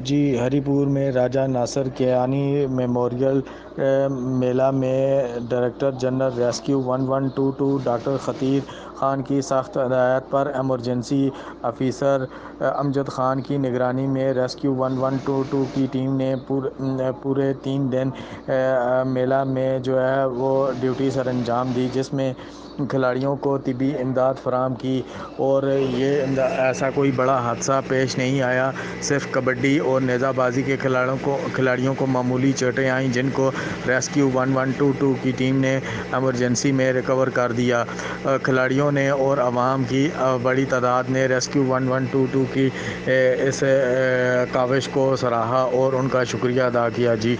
جی ہری پور میں راجہ ناصر کیانی میموریل میلہ میں director general rescue 1122 doctor Khateer Khan کی سخت ہدایت پر ایمرجنسی آفیسر امجد خان کی نگرانی میں ریسکیو 1122 کی ٹیم نے پورے 3 دن میلہ میں جو ہے وہ ڈیوٹی سر انجام دی، جس میں کھلاڑیوں کو طبی امداد فراہم کی، اور یہ ایسا کوئی بڑا حادثہ پیش نہیں آیا۔ صرف کبڈی اور نیزہ بازی کے کھلاڑیوں کو معمولی چوٹیں آئیں، جن کو ریسکیو 1122 کی ٹیم نے ایمرجنسی میں ریکور کر دیا۔ کھلاڑیوں نے اور عوام کی بڑی تعداد نے ریسکیو 1122 کی اس کاوش کو سراہا اور ان کا شکریہ ادا کیا۔ جی